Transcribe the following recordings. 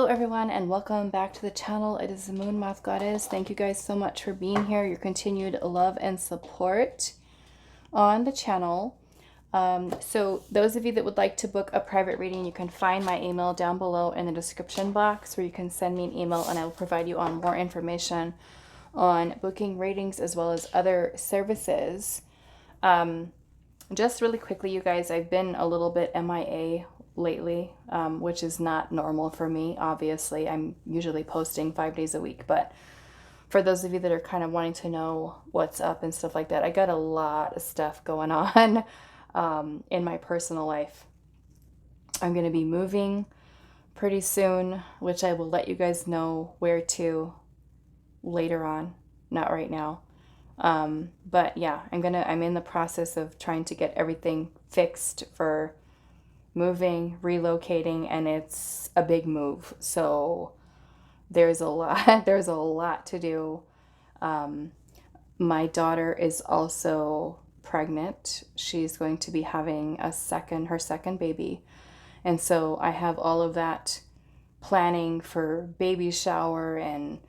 everyone, and welcome back to the channel. It is the Moonmothgoddess. Thank you guys so much for being here, your continued love and support on the channel. So those of you that would like to book a private reading, you can find my email down below in the description box, where you can send me an email and I will provide you on more information on booking readings as well as other services. Just really quickly, you guys, I've been a little bit MIA lately, which is not normal for me. Obviously, I'm usually posting 5 days a week, but for those of you that are kind of wanting to know what's up and stuff like that, I got a lot of stuff going on in my personal life. I'm going to be moving pretty soon, which I will let you guys know where to later on, not right now. But yeah, I'm in the process of trying to get everything fixed for moving, relocating, and it's a big move. So there's a lot to do. My daughter is also pregnant. She's going to be having her second baby. And so I have all of that planning for baby shower and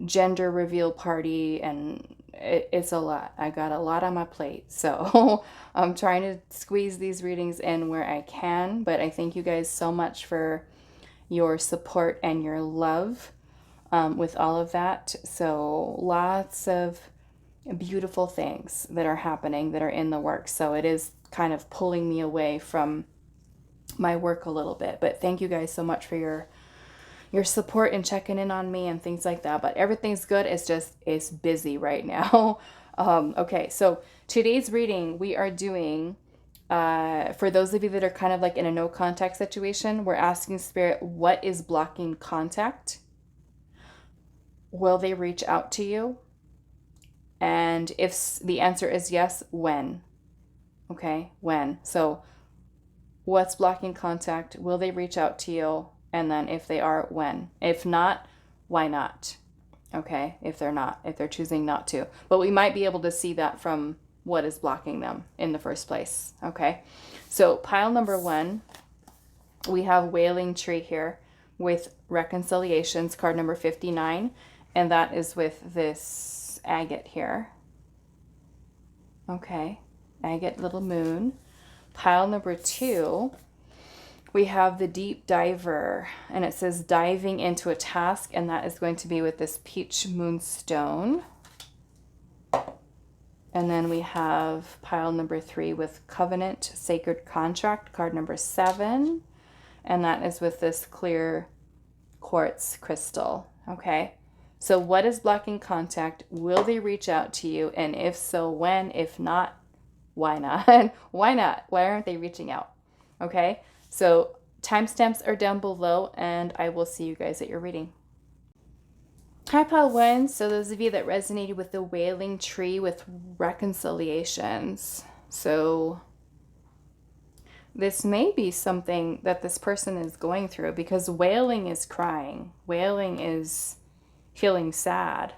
gender reveal party, and it's a lot. I got a lot on my plate, so I'm trying to squeeze these readings in where I can. But I thank you guys so much for your support and your love with all of that. So lots of beautiful things that are happening, that are in the works. So it is kind of pulling me away from my work a little bit. But thank you guys so much for your support and checking in on me and things like that. But everything's good. It's busy right now. Okay, so today's reading we are doing, for those of you that are kind of like in a no contact situation, we're asking Spirit, what is blocking contact? Will they reach out to you? And if the answer is yes, when? Okay, when? So what's blocking contact? Will they reach out to you? And then if they are, when? If not, why not? Okay, if they're choosing not to. But we might be able to see that from what is blocking them in the first place. Okay, so pile number 1, we have Wailing Tree here with Reconciliations, card number 59. And that is with this Agate here. Okay, Agate little moon. Pile number 2, we have the Deep Diver, and it says diving into a task, and that is going to be with this Peach Moonstone. And then we have pile number 3 with Covenant, Sacred Contract, card number 7, and that is with this clear quartz crystal. Okay, so what is blocking contact? Will they reach out to you? And if so, when? If not, why not? Why not? Why aren't they reaching out? Okay, so timestamps are down below, and I will see you guys at your reading. Hi, pile 1. So those of you that resonated with the Wailing Tree with Reconciliations. So this may be something that this person is going through, because wailing is crying. Wailing is feeling sad.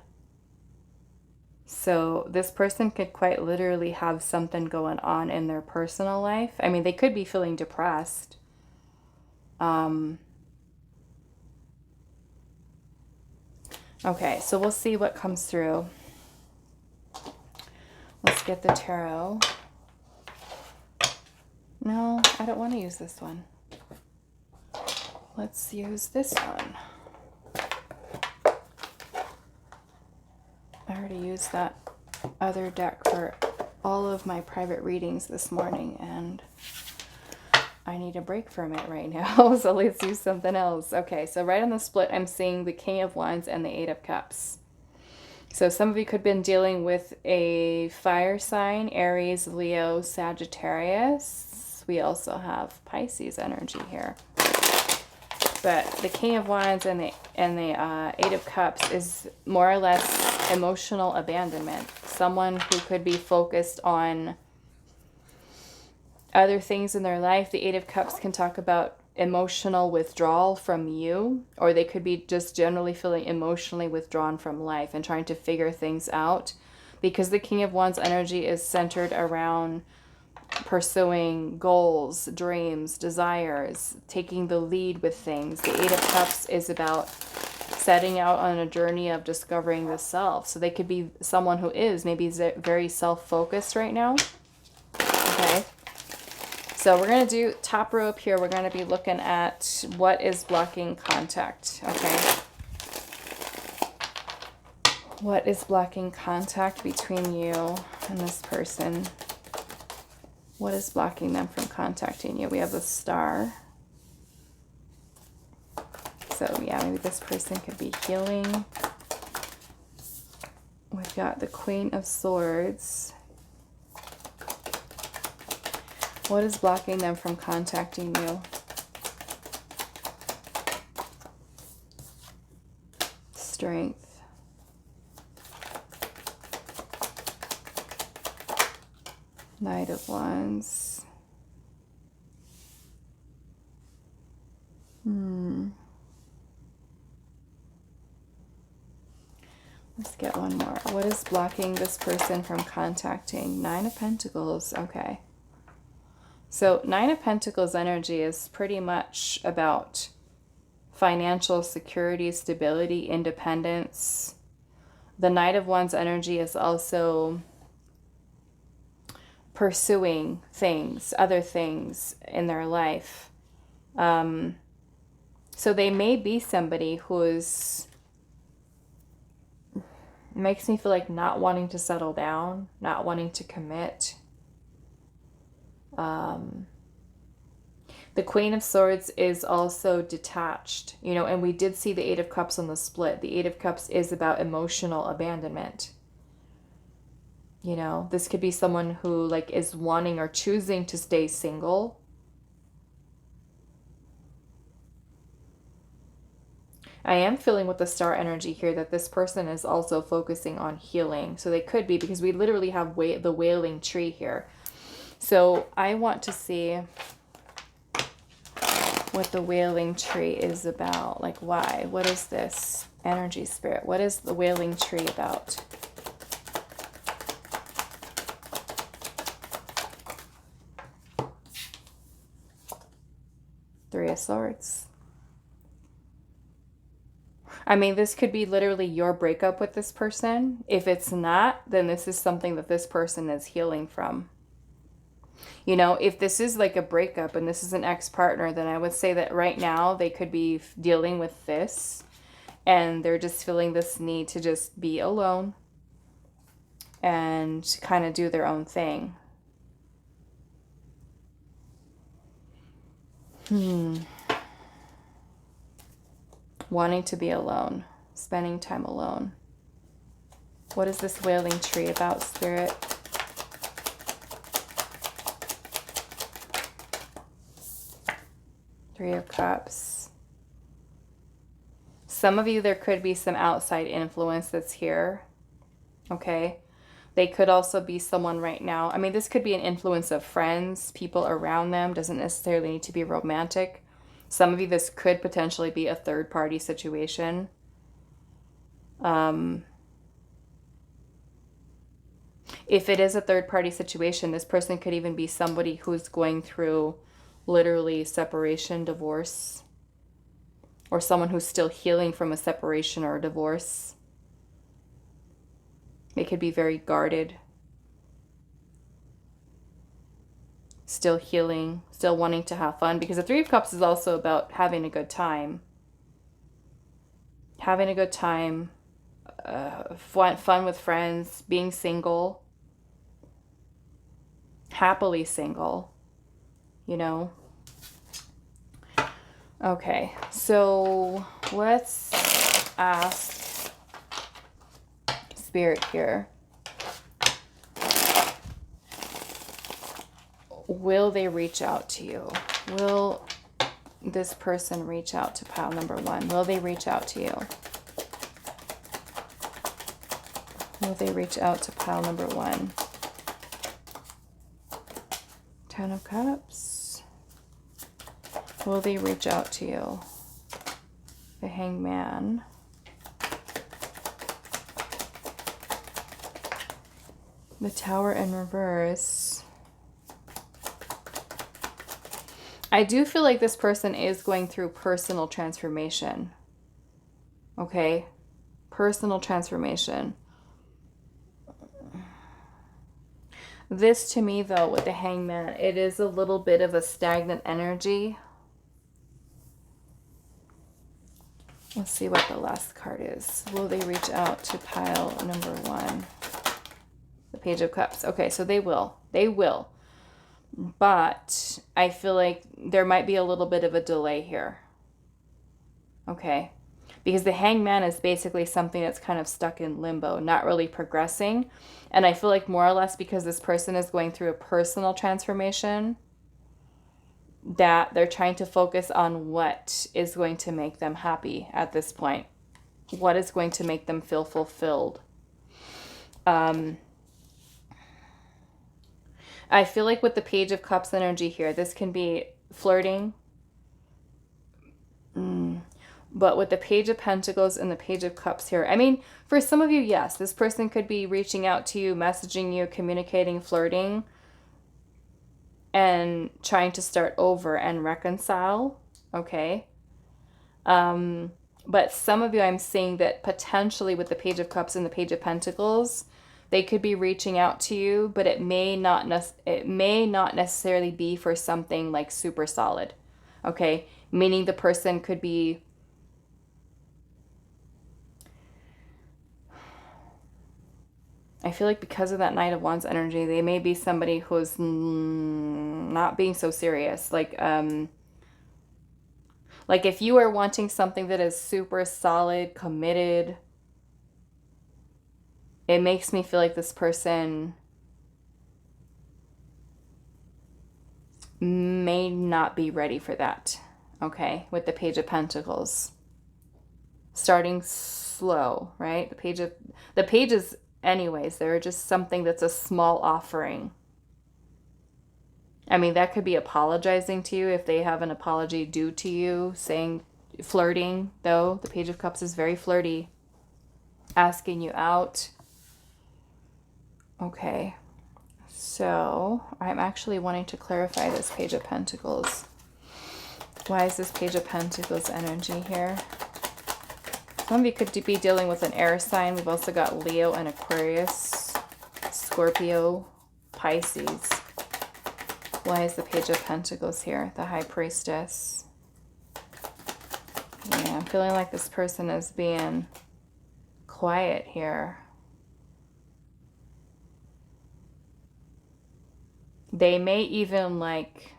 So this person could quite literally have something going on in their personal life. I mean, they could be feeling depressed. Okay, so we'll see what comes through. Let's get the tarot. No, I don't want to use this one. Let's use this one. I already used that other deck for all of my private readings this morning, and I need a break from it right now, so let's use something else. Okay, so right on the split, I'm seeing the King of Wands and the 8 of Cups. So some of you could have been dealing with a fire sign, Aries, Leo, Sagittarius. We also have Pisces energy here. But the King of Wands and the 8 of Cups is more or less emotional abandonment. Someone who could be focused on other things in their life. The 8 of Cups can talk about emotional withdrawal from you, or they could be just generally feeling emotionally withdrawn from life and trying to figure things out, because the King of Wands energy is centered around pursuing goals, dreams, desires, taking the lead with things. The Eight of Cups is about setting out on a journey of discovering the self. So they could be someone who is maybe very self-focused right now. Okay. So we're going to do top row up here. We're going to be looking at what is blocking contact. Okay. What is blocking contact between you and this person? What is blocking them from contacting you? We have the Star. So yeah, maybe this person could be healing. We've got the Queen of Swords. What is blocking them from contacting you? Strength. Knight of Wands. Let's get one more. What is blocking this person from contacting? Nine of Pentacles. Okay. So Nine of Pentacles energy is pretty much about financial security, stability, independence. The Knight of Wands energy is also pursuing things, other things in their life. So they may be somebody who's, makes me feel like not wanting to settle down, not wanting to commit. The Queen of Swords is also detached, you know, and we did see the Eight of Cups on the split. The Eight of Cups is about emotional abandonment. You know, this could be someone who like is wanting or choosing to stay single. I am feeling with the Star energy here that this person is also focusing on healing. So they could be, because we literally have the Wailing Tree here. So I want to see what the Wailing Tree is about. Like, why? What is this energy, Spirit? What is the Wailing Tree about? Three of Swords. I mean, this could be literally your breakup with this person. If it's not, then this is something that this person is healing from. You know, if this is like a breakup and this is an ex-partner, then I would say that right now they could be dealing with this and they're just feeling this need to just be alone and kind of do their own thing. Wanting to be alone, spending time alone. What is this Wailing Tree about, Spirit? Three of Cups. Some of you, there could be some outside influence that's here. Okay. They could also be someone right now. I mean, this could be an influence of friends, people around them. Doesn't necessarily need to be romantic. Some of you, this could potentially be a third-party situation. If it is a third-party situation, this person could even be somebody who's going through literally separation, divorce, or someone who's still healing from a separation or a divorce. They could be very guarded, still healing, still wanting to have fun, because the Three of Cups is also about having a good time. Having a good time, fun with friends, being single, happily single, you know. Okay, so let's ask Spirit here. Will they reach out to you? Will this person reach out to pile number one? Will they reach out to you? Will they reach out to pile number one? Ten of Cups. Will they reach out to you? The Hangman. The Tower in reverse. I do feel like this person is going through personal transformation. Okay? Personal transformation. This to me, though, with the Hangman, it is a little bit of a stagnant energy. Let's see what the last card is. Will they reach out to pile number 1? The Page of Cups. Okay, so they will. They will. But I feel like there might be a little bit of a delay here. Okay? Because the Hangman is basically something that's kind of stuck in limbo, not really progressing. And I feel like more or less because this person is going through a personal transformation, that they're trying to focus on what is going to make them happy at this point. What is going to make them feel fulfilled. I feel like with the Page of Cups energy here, this can be flirting. But with the Page of Pentacles and the Page of Cups here, I mean, for some of you, yes, this person could be reaching out to you, messaging you, communicating, flirting, and trying to start over and reconcile, okay? But some of you, I'm seeing that potentially with the Page of Cups and the Page of Pentacles, they could be reaching out to you, but it may not necessarily be for something like super solid, okay? Meaning the person could be... I feel like because of that Knight of Wands energy, they may be somebody who's not being so serious. Like if you are wanting something that is super solid, committed, it makes me feel like this person may not be ready for that. Okay, with the Page of Pentacles. Starting slow, right? The pages, anyways, they're just something that's a small offering. I mean, that could be apologizing to you if they have an apology due to you, saying, flirting, though. The Page of Cups is very flirty. Asking you out. Okay. So, I'm actually wanting to clarify this Page of Pentacles. Why is this Page of Pentacles energy here? Some of you could be dealing with an air sign. We've also got Leo and Aquarius, Scorpio, Pisces. Why is the Page of Pentacles here? The High Priestess. Yeah, I'm feeling like this person is being quiet here. They may even like...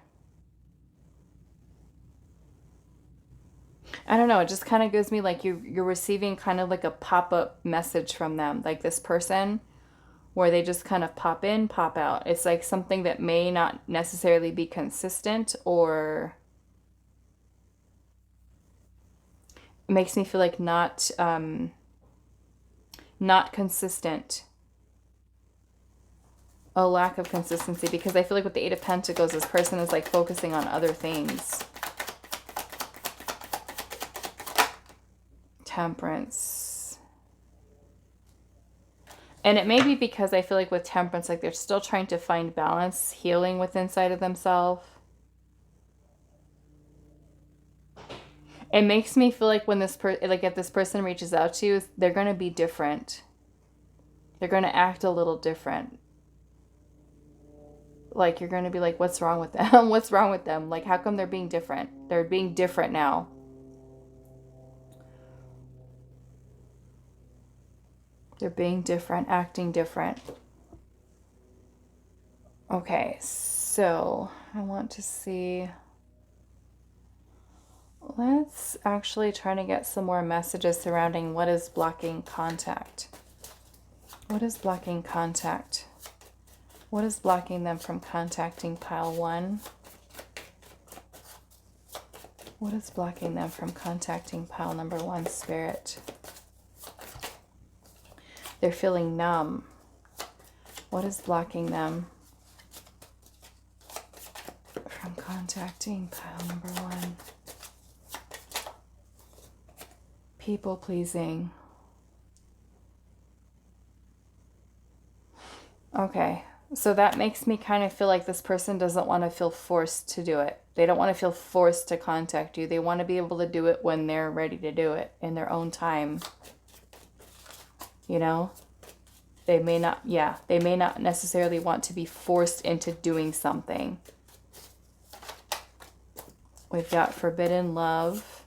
I don't know, it just kind of gives me like you're receiving kind of like a pop-up message from them, like this person, where they just kind of pop in, pop out. It's like something that may not necessarily be consistent, or it makes me feel like not consistent. A lack of consistency, because I feel like with the Eight of Pentacles, this person is like focusing on other things. Temperance. And it may be because I feel like with Temperance, like they're still trying to find balance, healing within inside of themselves. It makes me feel like when this if this person reaches out to you, they're going to be different. They're going to act a little different. Like you're going to be like, what's wrong with them? What's wrong with them? Like, how come they're being different? They're being different now. They're being different, acting different. Okay, so I want to see... Let's actually try to get some more messages surrounding what is blocking contact. What is blocking contact? What is blocking them from contacting pile 1? What is blocking them from contacting pile number 1, Spirit? They're feeling numb. What is blocking them from contacting pile number 1? People pleasing. Okay, so that makes me kind of feel like this person doesn't want to feel forced to do it. They don't want to feel forced to contact you. They want to be able to do it when they're ready to do it in their own time. You know? They may not, yeah, they may not necessarily want to be forced into doing something. We've got forbidden love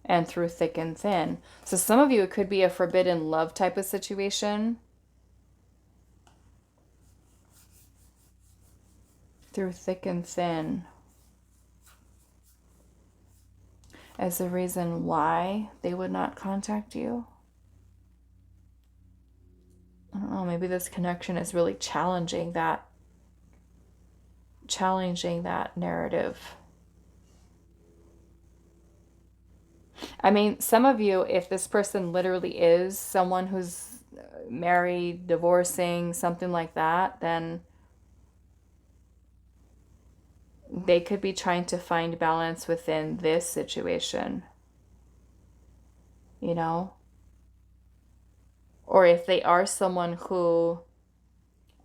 and through thick and thin. So some of you, it could be a forbidden love type of situation. Through thick and thin. As the reason why they would not contact you. I don't know, maybe this connection is really challenging that narrative. I mean, some of you, if this person literally is someone who's married, divorcing, something like that, then they could be trying to find balance within this situation. You know? Or if they are someone who,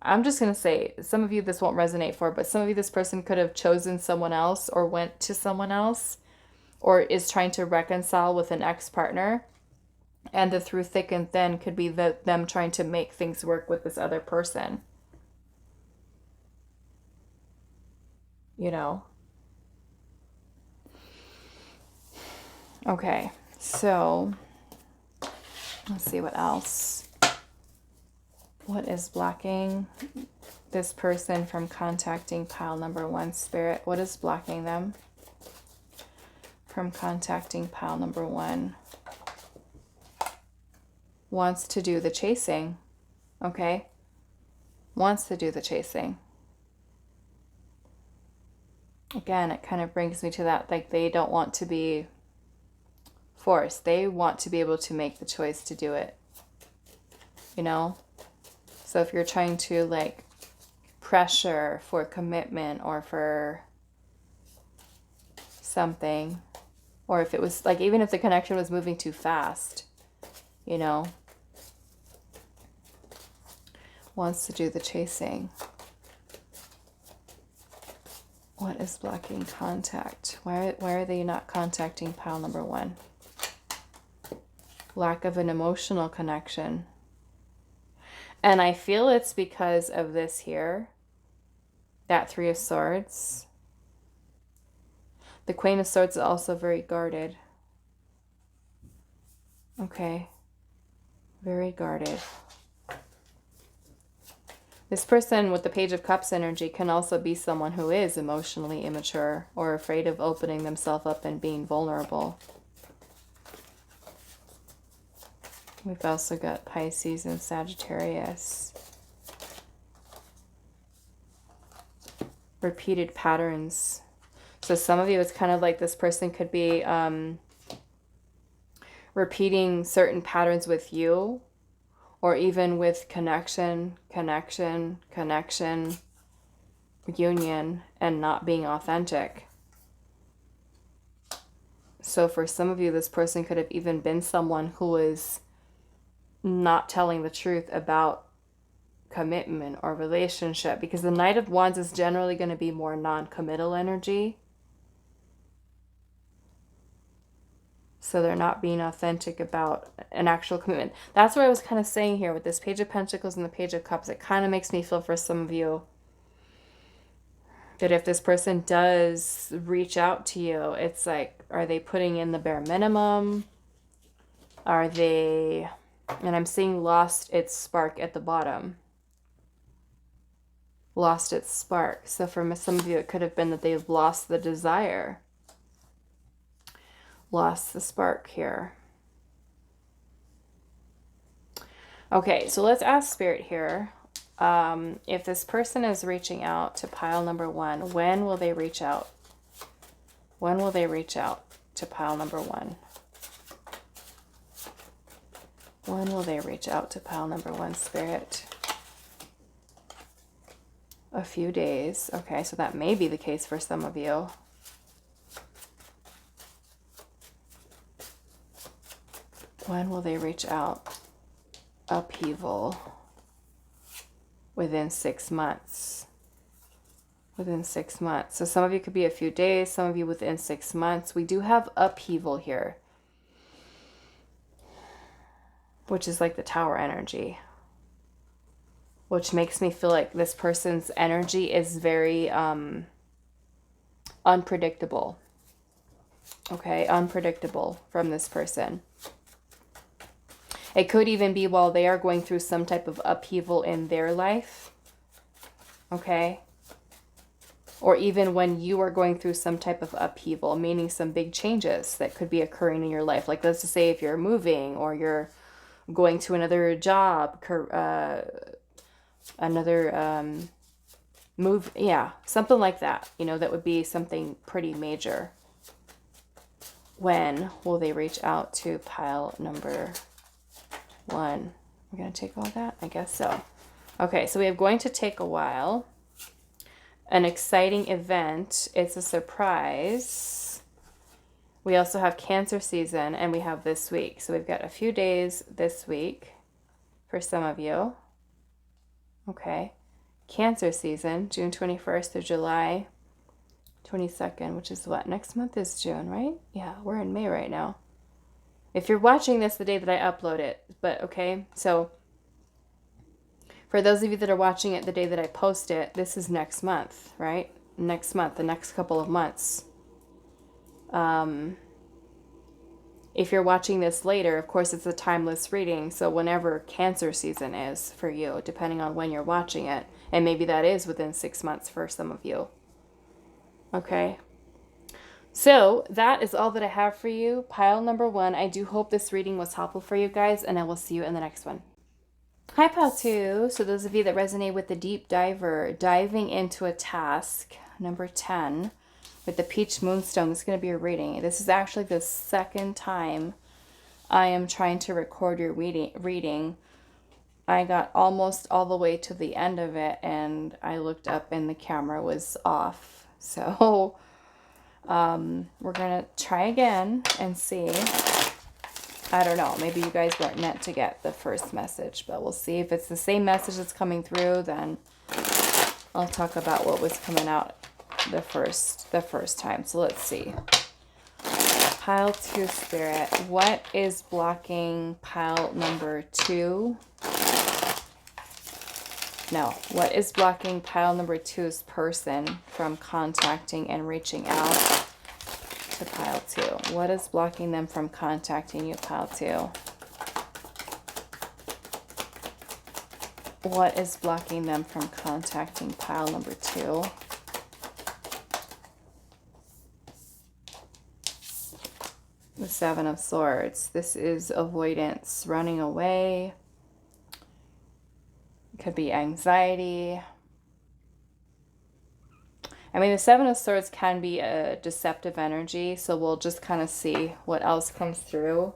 I'm just going to say, some of you this won't resonate for, but some of you this person could have chosen someone else or went to someone else or is trying to reconcile with an ex-partner. And the through thick and thin could be them trying to make things work with this other person. You know? Okay, so let's see what else. What is blocking this person from contacting pile number 1, Spirit? What is blocking them from contacting pile number 1? Wants to do the chasing. Okay? Wants to do the chasing. Again, it kind of brings me to that, like, they don't want to be forced. They want to be able to make the choice to do it. You know? So if you're trying to, like, pressure for commitment or for something, or if it was, like, even if the connection was moving too fast, you know, wants to do the chasing. What is blocking contact? Why are they not contacting pile number 1? Lack of an emotional connection. And I feel it's because of this here. That 3 of Swords. The Queen of Swords is also very guarded. Okay. Very guarded. This person with the Page of Cups energy can also be someone who is emotionally immature or afraid of opening themselves up and being vulnerable. We've also got Pisces and Sagittarius. Repeated patterns. So some of you, it's kind of like this person could be repeating certain patterns with you, or even with connection, union, and not being authentic. So for some of you, this person could have even been someone who is not telling the truth about commitment or relationship, because the Knight of Wands is generally going to be more non-committal energy. So they're not being authentic about an actual commitment. That's what I was kind of saying here with this Page of Pentacles and the Page of Cups. It kind of makes me feel for some of you that if this person does reach out to you, it's like, are they putting in the bare minimum? Are they, and I'm seeing lost its spark at the bottom. Lost its spark. So for some of you, it could have been that they've lost the desire. Lost the spark here. Okay, so let's ask Spirit here. If this person is reaching out to pile number 1, when will they reach out? When will they reach out to pile number 1? When will they reach out to pile number 1, Spirit? A few days. Okay, so that may be the case for some of you. When will they reach out? Upheaval. Within 6 months. Within 6 months. So some of you could be a few days, some of you within 6 months. We do have upheaval here, which is like the tower energy, which makes me feel like this person's energy is very unpredictable. Okay, unpredictable from this person. It could even be while they are going through some type of upheaval in their life. Okay. Or even when you are going through some type of upheaval, meaning some big changes that could be occurring in your life. Like, let's just say if you're moving or you're going to another job, another move. Yeah, something like that. You know, that would be something pretty major. When will they reach out to pile number 1? We're going to take all that? I guess so. Okay, so we have going to take a while. An exciting event. It's a surprise. We also have Cancer season, and we have this week. So we've got a few days this week for some of you. Okay. Cancer season, June 21st through July 22nd, which is what? Next month is June, right? Yeah, we're in May right now. If you're watching this the day that I upload it, but okay, so for those of you that are watching it the day that I post it, this is next month, right? Next month, the next couple of months. If you're watching this later, of course, it's a timeless reading. So whenever Cancer season is for you, depending on when you're watching it, and maybe that is within 6 months for some of you. Okay. So that is all that I have for you. Pile number 1. I do hope this reading was helpful for you guys, and I will see you in the next one. Hi, Pile 2. So those of you that resonate with the deep diver, diving into a task, number 10, with the Peach Moonstone, this is going to be a reading. This is actually the second time I am trying to record your reading. I got almost all the way to the end of it, and I looked up and the camera was off. So we're going to try again and see. I don't know. Maybe you guys weren't meant to get the first message, but we'll see. If it's the same message that's coming through, then I'll talk about what was coming out the first time. So let's see. Pile 2 Spirit. What is blocking pile number 2? No. What is blocking pile number 2's person from contacting and reaching out to pile 2? What is blocking them from contacting you, pile 2? What is blocking them from contacting pile number 2? The 7 of Swords. This is avoidance, running away. It could be anxiety. I mean, the 7 of Swords can be a deceptive energy, so we'll just kind of see what else comes through.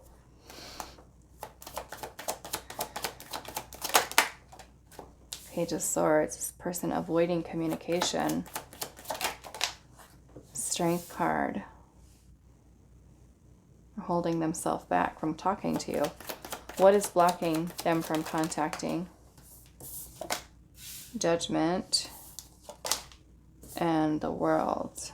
Page of Swords, this person avoiding communication. Strength card. Holding themselves back from talking to you. What is blocking them from contacting? Judgment. And the World.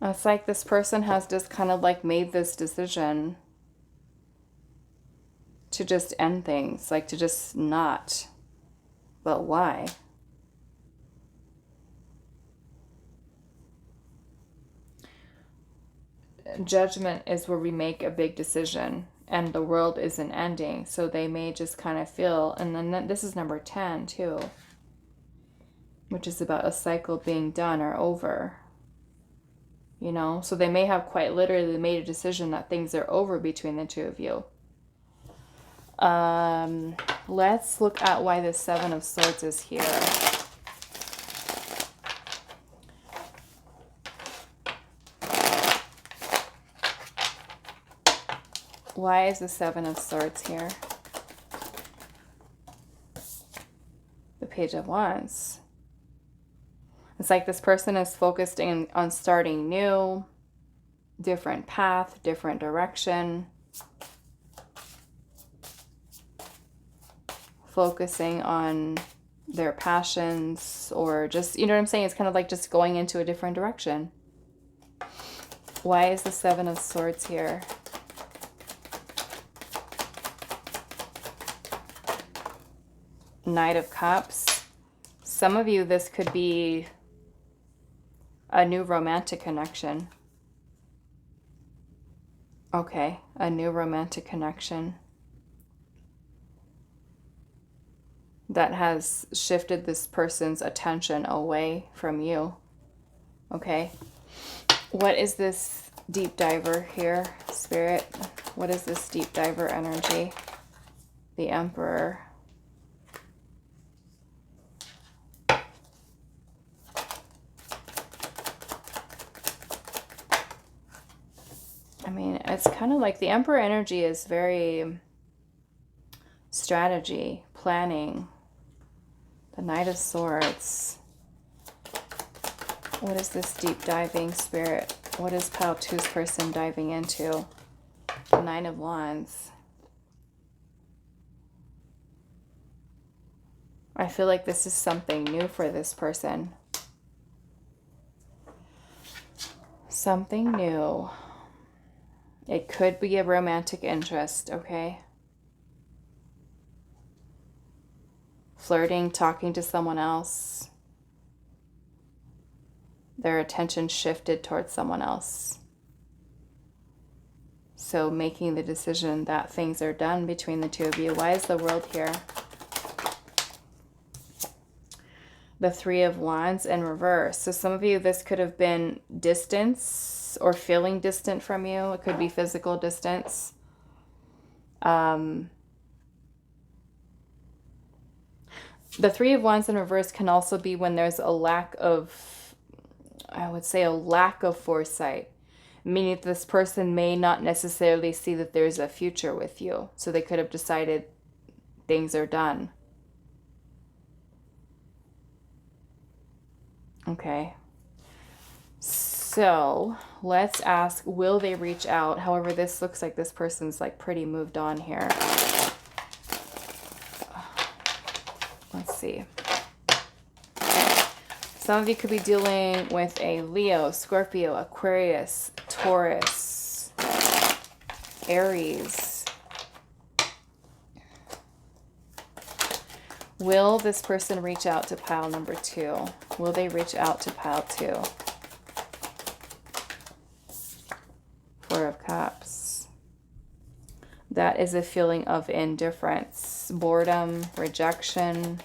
It's like this person has just kind of like made this decision to just end things, like to just not. But why? Judgment is where we make a big decision. And the world isn't ending, so they may just kind of feel, and then this is number 10 too, which is about a cycle being done or over, you know, so they may have quite literally made a decision that things are over between the two of you. Let's look at why the 7 of Swords is here. Why is the 7 of Swords here? The Page of Wands. It's like this person is focused on starting new, different path, different direction. focusing on their passions, or just, you know what I'm saying? It's kind of like just going into a different direction. Why is the Seven of Swords here? Knight of Cups. Some of you, this could be a new romantic connection. Okay, a new romantic connection that has shifted this person's attention away from you. Okay. What is this deep diver here, Spirit? What is this deep diver energy? The Emperor. I mean, it's kind of like the Emperor energy is very strategy, planning. The Knight of Swords. What is this deep diving, Spirit? What is Pile 2's person diving into? The Nine of Wands. I feel like this is something new for this person. Something new. It could be a romantic interest, okay? Flirting, talking to someone else. Their attention shifted towards someone else. So making the decision that things are done between the two of you. Why is the World here? The Three of Wands in reverse. So some of you, this could have been distance or feeling distant from you. It could be physical distance. The Three of Wands in reverse can also be when there's a lack of, I would say, a lack of foresight. Meaning that this person may not necessarily see that there's a future with you. So they could have decided things are done. Okay. So let's ask, will they reach out? However, this looks like this person's like pretty moved on here. Let's see. Some of you could be dealing with a Leo, Scorpio, Aquarius, Taurus, Aries. Will this person reach out to pile number 2? Will they reach out to pile 2? Four of Cups. That is a feeling of indifference, boredom, rejection.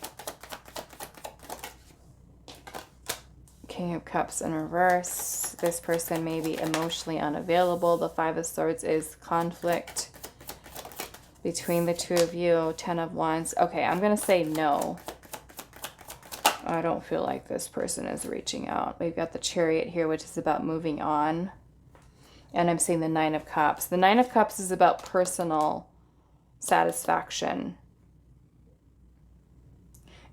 King of Cups in reverse. This person may be emotionally unavailable. The Five of Swords is conflict between the two of you. 10 of Wands. Okay, I'm going to say no. I don't feel like this person is reaching out. We've got the Chariot here, which is about moving on. And I'm seeing the Nine of Cups. The Nine of Cups is about personal satisfaction.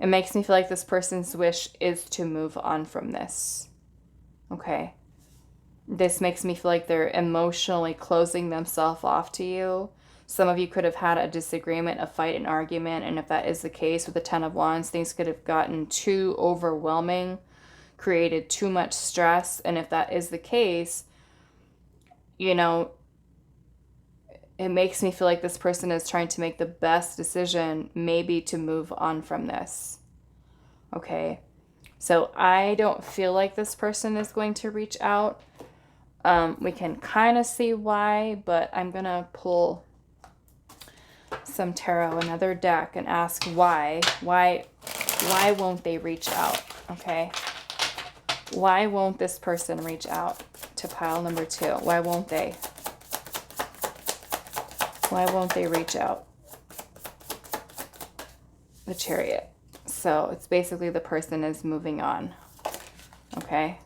It makes me feel like this person's wish is to move on from this. Okay. This makes me feel like they're emotionally closing themselves off to you. Some of you could have had a disagreement, a fight, an argument. And if that is the case with the 10 of Wands, things could have gotten too overwhelming, created too much stress. And if that is the case, you know, it makes me feel like this person is trying to make the best decision, maybe to move on from this. Okay. So I don't feel like this person is going to reach out. We can kind of see why, but I'm going to pull some tarot, another deck, and ask why. Why won't they reach out? Okay. Why won't this person reach out to pile number 2? Why won't they? Why won't they reach out? The Chariot. So it's basically the person is moving on. Okay.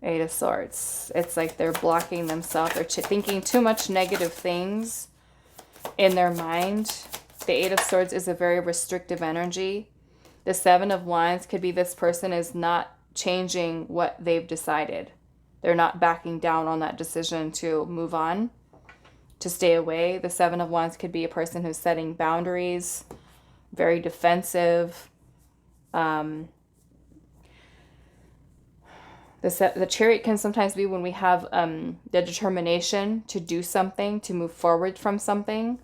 8 of Swords. It's like they're blocking themselves. They're thinking too much negative things in their mind. The 8 of Swords is a very restrictive energy. The 7 of Wands could be this person is not changing what they've decided. They're not backing down on that decision to move on, to stay away. The 7 of Wands could be a person who's setting boundaries, very defensive. The Chariot can sometimes be when we have the determination to do something, to move forward from something.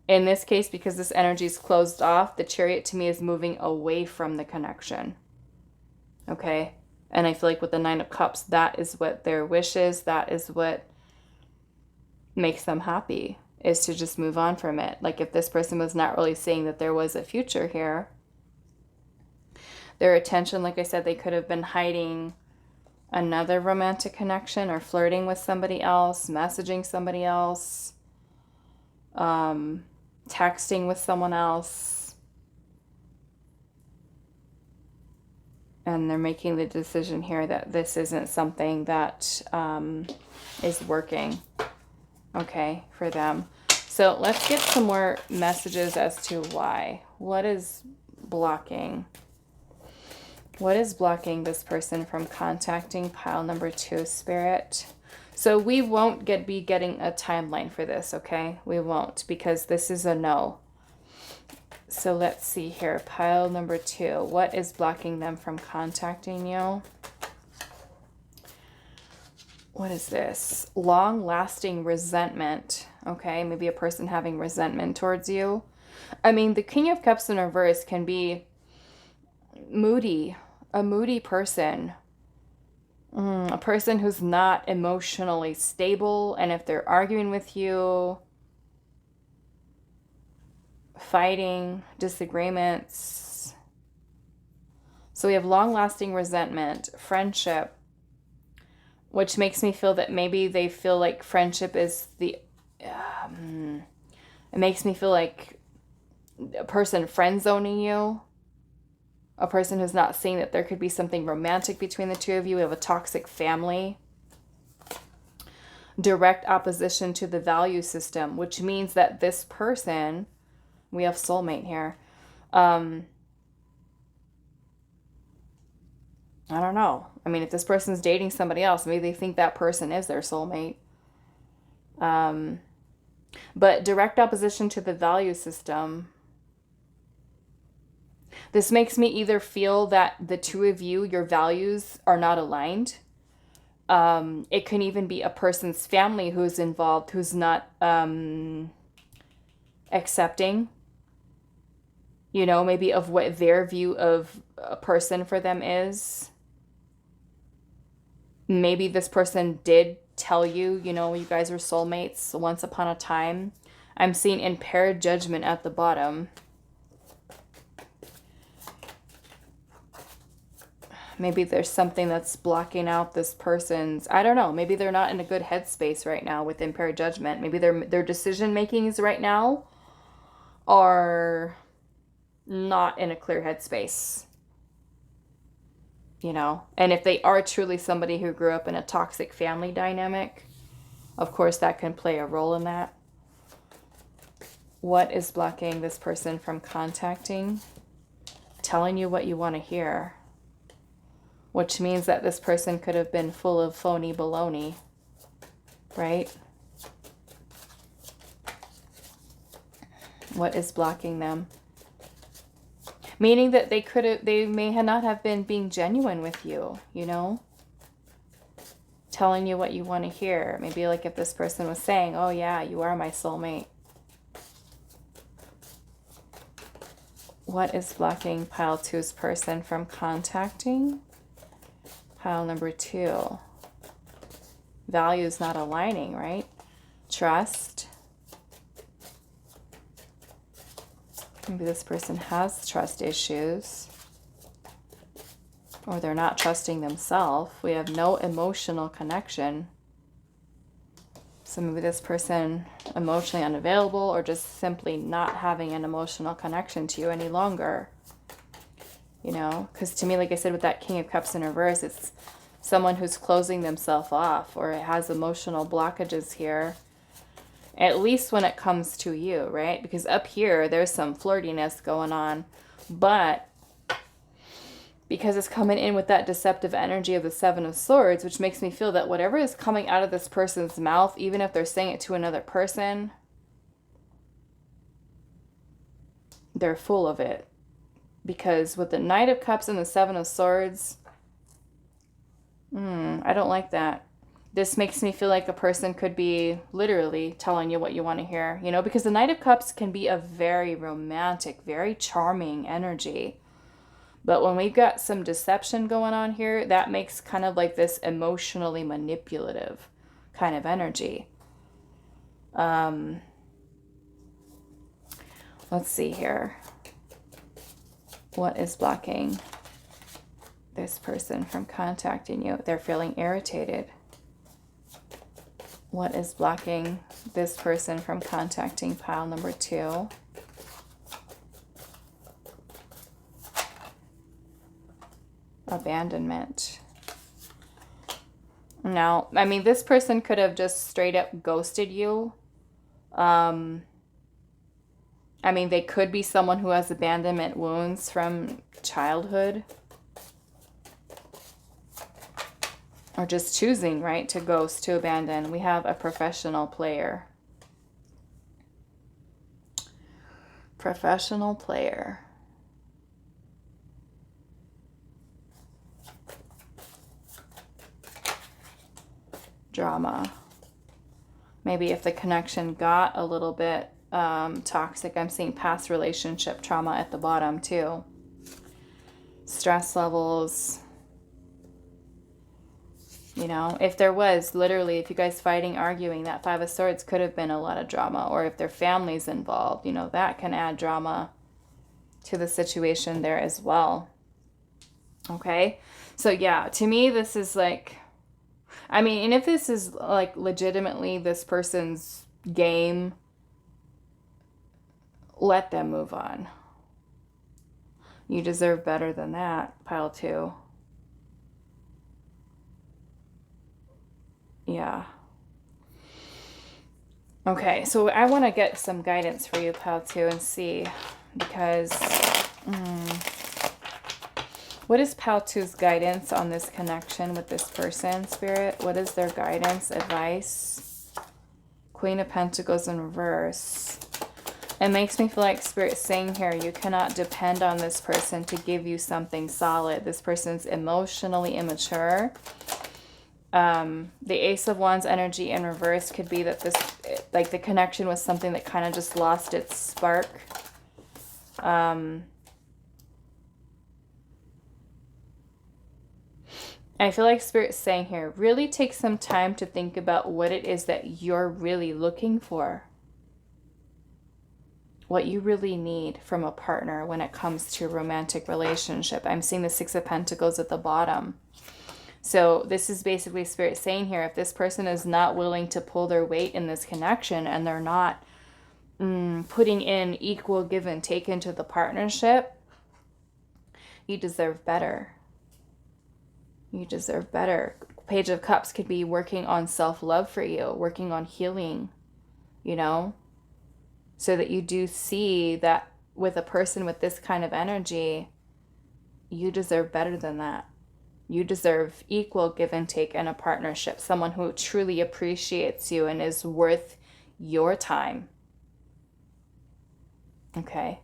In this case, because this energy is closed off, the Chariot to me is moving away from the connection. Okay? And I feel like with the Nine of Cups, that is what their wish is. That is what makes them happy, is to just move on from it. Like if this person was not really seeing that there was a future here, their attention, like I said, they could have been hiding another romantic connection or flirting with somebody else, messaging somebody else, texting with someone else. And they're making the decision here that this isn't something that is working, okay, for them. So let's get some more messages as to why. What is blocking? What is blocking this person from contacting pile number 2, Spirit? So we won't be getting a timeline for this, okay? We won't, because this is a no. So let's see here. Pile number 2. What is blocking them from contacting you? What is this? Long-lasting resentment. Okay, maybe a person having resentment towards you. I mean, the King of Cups in reverse can be moody. A moody person. A person who's not emotionally stable. And if they're arguing with you, fighting, disagreements. So we have long-lasting resentment, friendship, which makes me feel that maybe they feel like friendship is the... it makes me feel like a person friend-zoning you. A person who's not seeing that there could be something romantic between the two of you. We have a toxic family. Direct opposition to the value system, which means that this person... We have soulmate here. I don't know. I mean, if this person's dating somebody else, maybe they think that person is their soulmate. But direct opposition to the value system. This makes me either feel that the two of you, your values are not aligned. It can even be a person's family who's involved, who's not accepting, you know, maybe of what their view of a person for them is. Maybe this person did tell you, you know, you guys are soulmates once upon a time. I'm seeing impaired judgment at the bottom. Maybe there's something that's blocking out this person's, I don't know, maybe they're not in a good headspace right now with impaired judgment. Maybe their decision makings right now are not in a clear headspace, you know. And if they are truly somebody who grew up in a toxic family dynamic, of course that can play a role in that. What is blocking this person from contacting? Telling you what you want to hear. Which means that this person could have been full of phony baloney, right? What is blocking them? Meaning that they may not have been being genuine with you, you know? Telling you what you want to hear. Maybe like if this person was saying, oh yeah, you are my soulmate. What is blocking pile 2's person from contacting? Pile number 2. Values not aligning, right? Trust. Maybe this person has trust issues. Or they're not trusting themselves. We have no emotional connection. So maybe this person emotionally unavailable or just simply not having an emotional connection to you any longer. You know, because to me, like I said, with that King of Cups in reverse, it's someone who's closing themselves off or has emotional blockages here. At least when it comes to you, right? Because up here, there's some flirtiness going on. But because it's coming in with that deceptive energy of the Seven of Swords, which makes me feel that whatever is coming out of this person's mouth, even if they're saying it to another person, they're full of it. Because with the Knight of Cups and the Seven of Swords, I don't like that. This makes me feel like a person could be literally telling you what you want to hear, you know, because the Knight of Cups can be a very romantic, very charming energy. But when we've got some deception going on here, that makes kind of like this emotionally manipulative kind of energy. Let's see here. What is blocking this person from contacting you? They're feeling irritated. What is blocking this person from contacting pile number 2? Abandonment. Now, I mean, this person could have just straight up ghosted you. I mean, they could be someone who has abandonment wounds from childhood. Or just choosing, right, to ghost, to abandon. We have a professional player. Professional player. Drama. Maybe if the connection got a little bit toxic, I'm seeing past relationship trauma at the bottom too. Stress levels. You know, if there was literally, if you guys fighting, arguing, that Five of Swords could have been a lot of drama. Or if their family's involved, you know, that can add drama to the situation there as well. Okay. So yeah, to me, this is like, I mean, and if this is like legitimately this person's game, let them move on. You deserve better than that, pile 2. Yeah. Okay, so I want to get some guidance for you, pile 2, and see, because what is pile 2's guidance on this connection with this person, Spirit? What is their guidance, advice? Queen of Pentacles in reverse. It makes me feel like Spirit's saying here, you cannot depend on this person to give you something solid. This person's emotionally immature. The Ace of Wands energy in reverse could be that this, like the connection was something that kind of just lost its spark. I feel like Spirit's saying here, really take some time to think about what it is that you're really looking for. What you really need from a partner when it comes to a romantic relationship. I'm seeing the Six of Pentacles at the bottom. So this is basically Spirit saying here, if this person is not willing to pull their weight in this connection and they're not putting in equal give and take into the partnership, you deserve better. You deserve better. Page of Cups could be working on self-love for you, working on healing, you know, so that you do see that with a person with this kind of energy, you deserve better than that. You deserve equal give and take in a partnership. Someone who truly appreciates you and is worth your time. Okay.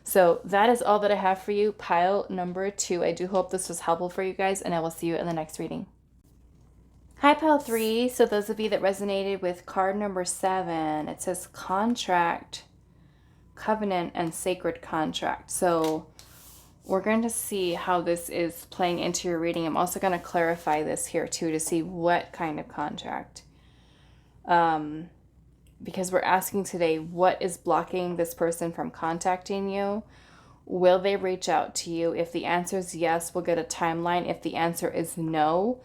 So that is all that I have for you, pile number 2. I do hope this was helpful for you guys, and I will see you in the next reading. Hi, pile 3. So those of you that resonated with card number 7, it says contract, covenant, and sacred contract. So we're going to see how this is playing into your reading. I'm also going to clarify this here too to see what kind of contract. Because we're asking today, what is blocking this person from contacting you? Will they reach out to you? If the answer is yes, we'll get a timeline. If the answer is no,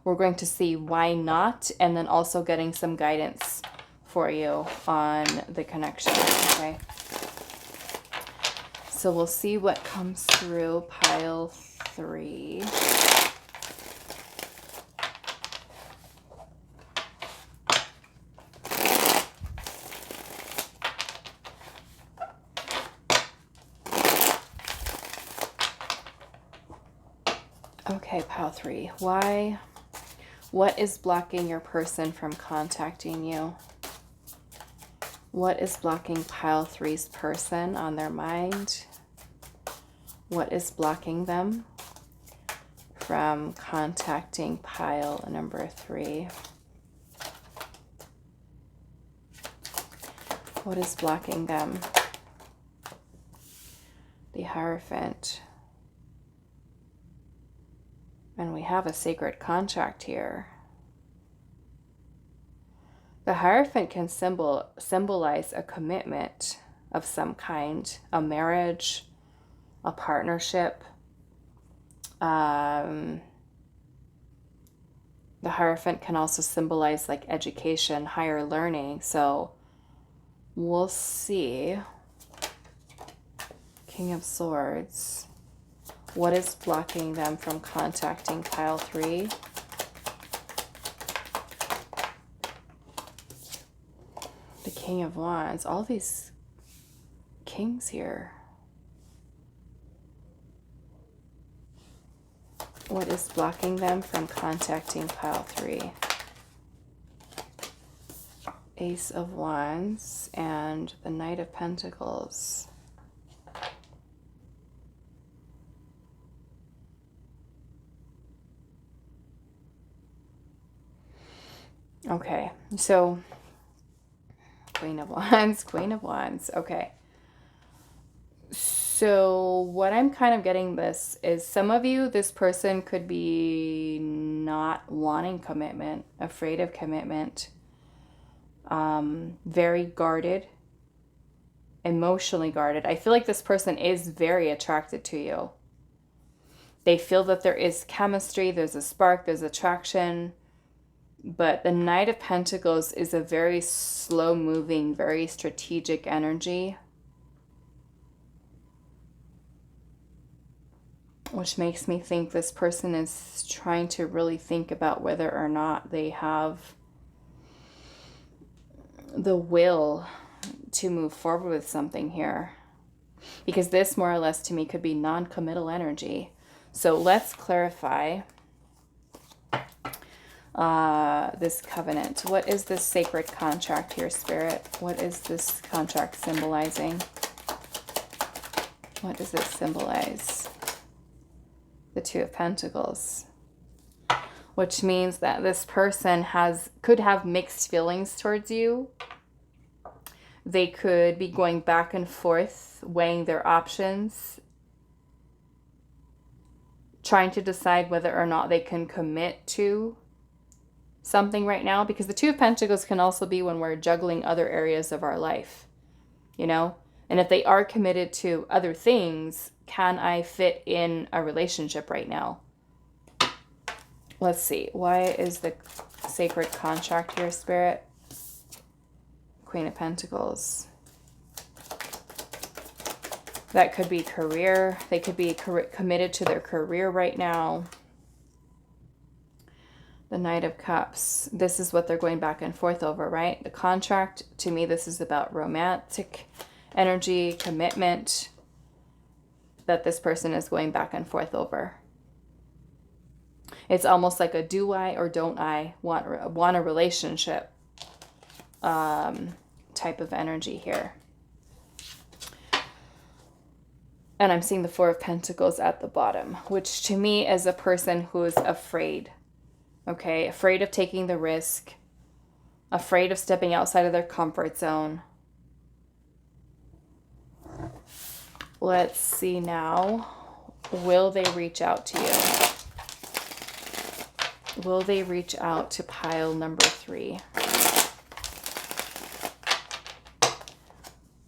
we're going to see why not, and then also getting some guidance for you on the connection, okay? So we'll see what comes through pile 3. Okay, pile 3. Why? What is blocking your person from contacting you? What is blocking pile 3's person on their mind? What is blocking them from contacting pile number 3? What is blocking them? The Hierophant. And we have a sacred contract here. The Hierophant can symbolize a commitment of some kind, a marriage, a partnership. The Hierophant can also symbolize like education, higher learning. So we'll see. King of Swords. What is blocking them from contacting pile 3? The King of Wands. All these kings here. What is blocking them from contacting pile 3? Ace of Wands and the Knight of Pentacles. Okay, so Queen of Wands, Queen of Wands. Okay. So what I'm kind of getting this is some of you, this person could be not wanting commitment, afraid of commitment, very guarded, emotionally guarded. I feel like this person is very attracted to you. They feel that there is chemistry, there's a spark, there's attraction. But the Knight of Pentacles is a very slow-moving, very strategic energy, which makes me think this person is trying to really think about whether or not they have the will to move forward with something here. Because this, more or less, to me, could be non-committal energy. So let's clarify this covenant. What is this sacred contract here, Spirit? What is this contract symbolizing? What does it symbolize? The Two of Pentacles. Which means that this person could have mixed feelings towards you. They could be going back and forth, weighing their options, trying to decide whether or not they can commit to something right now, because the Two of Pentacles can also be when we're juggling other areas of our life, you know? And if they are committed to other things, can I fit in a relationship right now? Let's see. Why is the sacred contract here, Spirit? Queen of Pentacles. That could be career. They could be committed to their career right now. The Knight of Cups. This is what they're going back and forth over, right? The contract, to me, this is about romantic energy, commitment that this person is going back and forth over. It's almost like a do I or don't I want a relationship type of energy here. And I'm seeing the Four of Pentacles at the bottom, which to me is a person who is afraid. Okay, afraid of taking the risk, afraid of stepping outside of their comfort zone. Let's see now. Will they reach out to you? Will they reach out to pile number 3?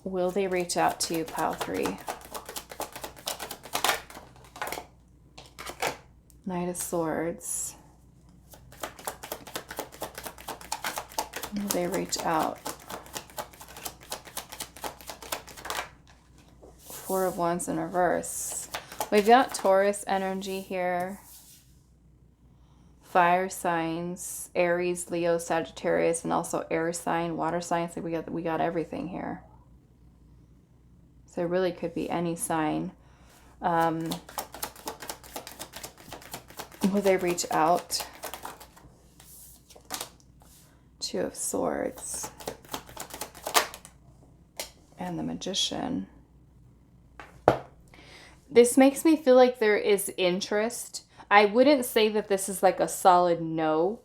Will they reach out to you, pile 3? Knight of Swords. Will they reach out? Four of Wands in reverse. We've got Taurus energy here. Fire signs, Aries, Leo, Sagittarius, and also air sign, water signs. So we got everything here. So it really could be any sign. Will they reach out? Two of Swords. and the Magician. This makes me feel like there is interest. I wouldn't say that this is like a solid no.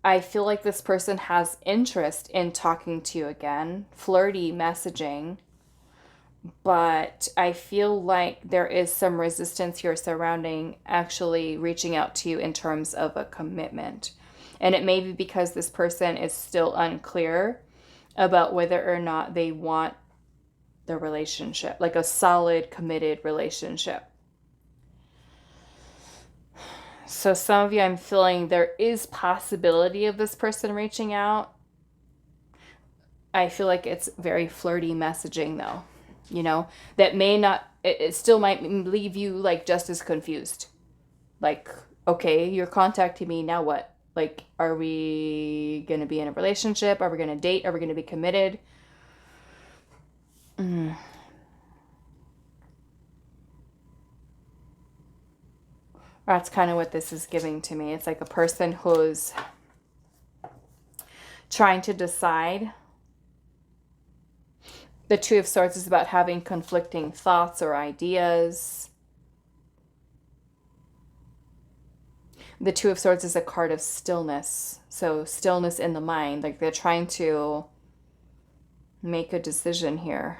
I feel like this person has interest in talking to you again, flirty messaging, but I feel like there is some resistance here surrounding actually reaching out to you in terms of a commitment. And it may be because this person is still unclear about whether or not they want the relationship, like a solid, committed relationship. So some of you, I'm feeling there is possibility of this person reaching out. I feel like it's very flirty messaging though, you know, that may not, it still might leave you like just as confused. Like, okay, you're contacting me, now what? Like, are we going to be in a relationship? Are we going to date? Are we going to be committed? That's kind of what this is giving to me. It's like a person who's trying to decide. The Two of Swords is about having conflicting thoughts or ideas. The Two of Swords is a card of stillness. So stillness in the mind. Like they're trying to make a decision here.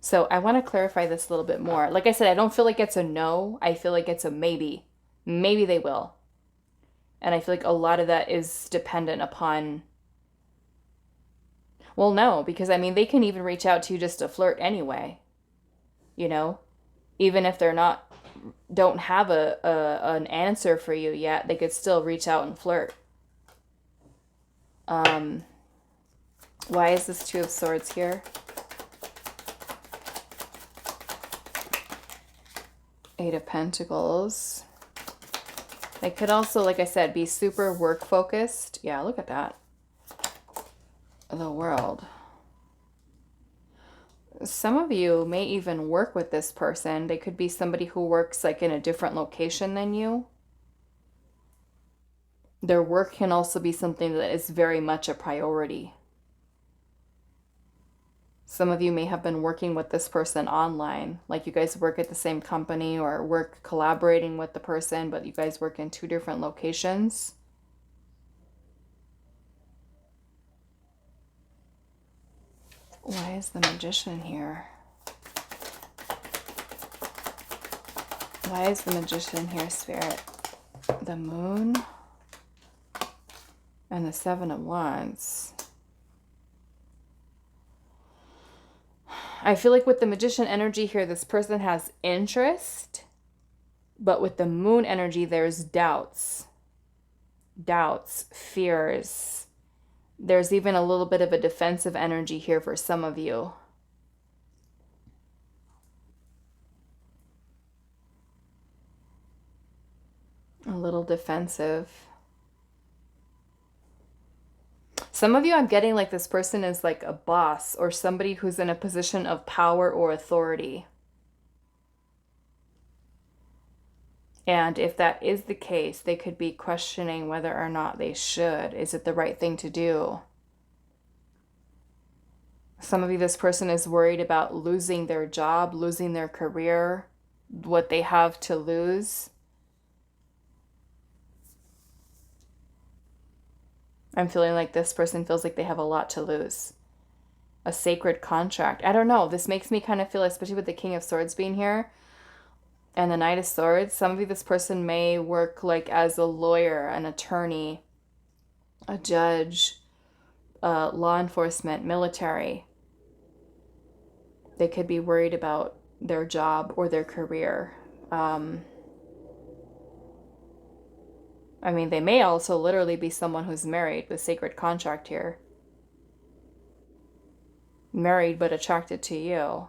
So I want to clarify this a little bit more. Like I said, I don't feel like it's a no. I feel like it's a maybe. Maybe they will. And I feel like a lot of that is dependent upon... Well, no, because I mean, they can even reach out to you just to flirt anyway. You know? Even if they're not... don't have an answer for you yet, they could still reach out and flirt. Why is this Two of Swords here? Eight of Pentacles. They could also, like I said, be super work focused. Yeah, look at that. The World. Some of you may even work with this person. They could be somebody who works like in a different location than you. Their work can also be something that is very much a priority. Some of you may have been working with this person online, like you guys work at the same company or work collaborating with the person, but you guys work in two different locations. Why is the Magician here? Why is the Magician here, Spirit? The Moon and the Seven of Wands. I feel like with the Magician energy here, this person has interest, but with the Moon energy, there's doubts, fears. There's even a little bit of a defensive energy here for some of you. A little defensive. Some of you, I'm getting like this person is like a boss or somebody who's in a position of power or authority. And if that is the case, they could be questioning whether or not they should. Is it the right thing to do? Some of you, this person is worried about losing their job, losing their career, what they have to lose. I'm feeling like this person feels like they have a lot to lose. A sacred contract. I don't know. This makes me kind of feel, especially with the King of Swords being here and the Knight of Swords, some of you, this person may work like as a lawyer, an attorney, a judge, law enforcement, military. They could be worried about their job or their career. I mean, they may also literally be someone who's married with sacred contract here. Married but attracted to you.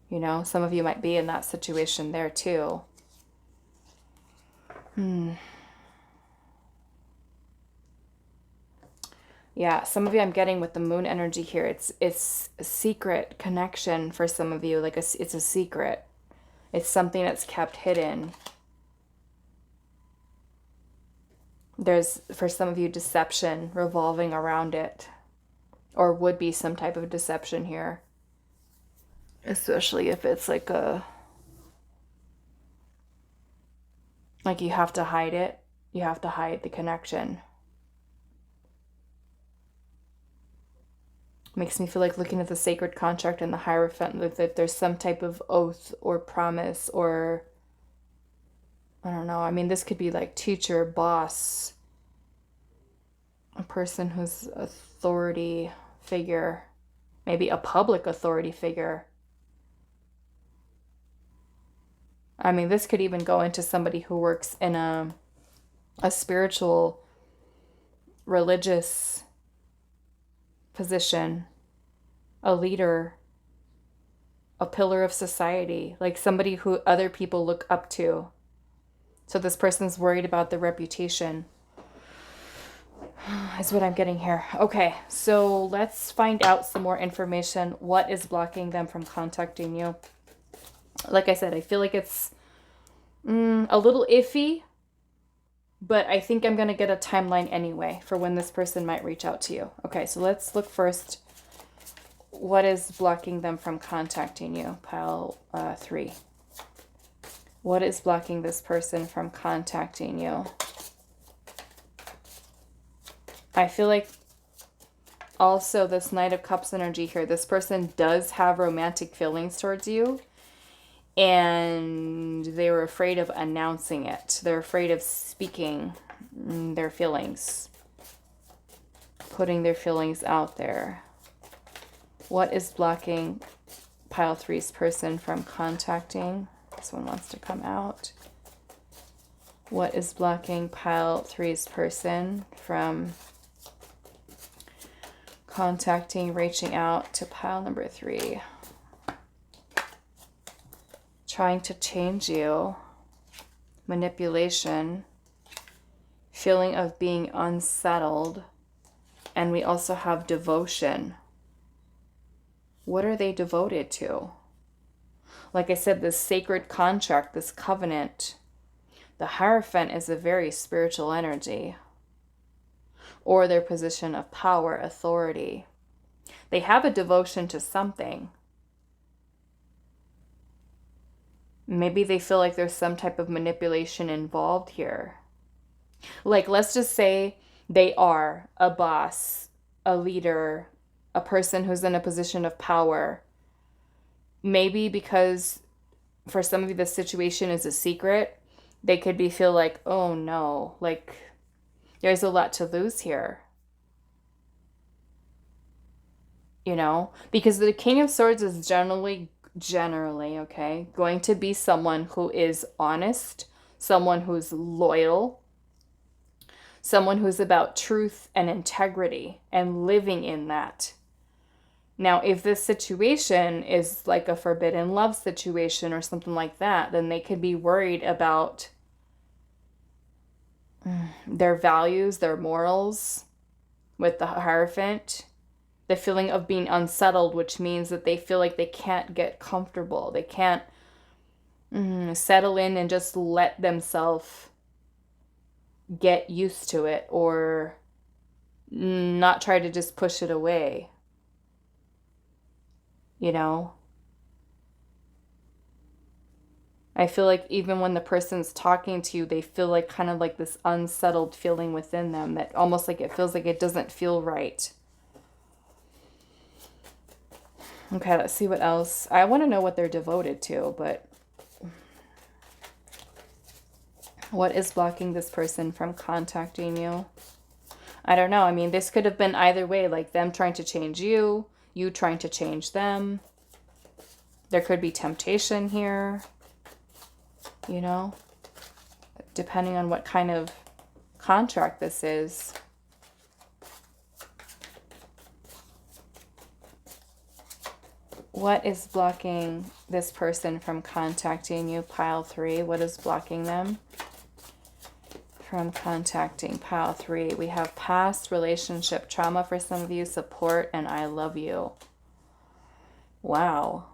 You know, some of you might be in that situation there too. Yeah, some of you I'm getting with the Moon energy here. It's a secret connection for some of you. Like it's a secret. It's something that's kept hidden. There's, for some of you, deception revolving around it. or would be some type of deception here. Especially if it's like you have to hide it. You have to hide the connection. Makes me feel like looking at the sacred contract and the Hierophant, that there's some type of oath or promise, or I don't know. I mean, this could be like teacher, boss, a person who's authority figure, maybe a public authority figure. I mean, this could even go into somebody who works in a spiritual, religious position, a leader, a pillar of society, like somebody who other people look up to. So this person's worried about their reputation, is what I'm getting here. Okay, so let's find out some more information. What is blocking them from contacting you? Like I said, I feel like it's a little iffy, but I think I'm going to get a timeline anyway for when this person might reach out to you. Okay, so let's look first. What is blocking them from contacting you? Pile 3. What is blocking this person from contacting you? I feel like also this Knight of Cups energy here, this person does have romantic feelings towards you, and they were afraid of announcing it. They're afraid of speaking their feelings, putting their feelings out there. What is blocking pile 3's person from contacting? This one wants to come out. What is blocking pile 3's person from contacting, reaching out to pile number 3? Trying to change you, manipulation, feeling of being unsettled, and we also have devotion. What are they devoted to? Like I said, this sacred contract, this covenant, the Hierophant is a very spiritual energy, or their position of power, authority. They have a devotion to something. Maybe they feel like there's some type of manipulation involved here. Like, let's just say they are a boss, a leader, a person who's in a position of power. Maybe because for some of you the situation is a secret, they could feel like, oh no, like there's a lot to lose here. You know, because the King of Swords is generally, okay, going to be someone who is honest, someone who's loyal, someone who's about truth and integrity and living in that. Now, if this situation is like a forbidden love situation or something like that, then they could be worried about their values, their morals with the Hierophant. The feeling of being unsettled, which means that they feel like they can't get comfortable. They can't settle in and just let themselves get used to it, or not try to just push it away. You know? I feel like even when the person's talking to you, they feel like kind of like this unsettled feeling within them, that almost like it feels like it doesn't feel right. Okay, let's see what else. I want to know what they're devoted to, but what is blocking this person from contacting you? I don't know. I mean, this could have been either way, like them trying to change you, you trying to change them. There could be temptation here, you know, depending on what kind of contract this is. What is blocking this person from contacting you, pile 3? What is blocking them from contacting pile 3? We have past relationship trauma for some of you, support, and I love you. Wow.